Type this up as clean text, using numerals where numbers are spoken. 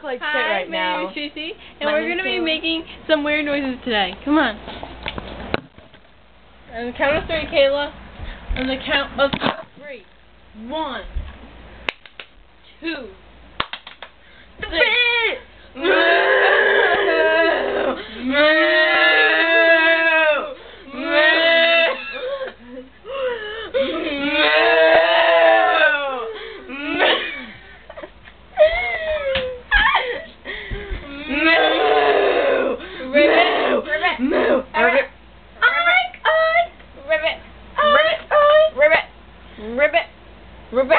Like shit Hi, right my now. name is Tracy, and My we're name's going to be Caleb. making some weird noises today. Come on. On the count of 3, Kayla. On the count of 3. 1, 2, 3. Ribbit.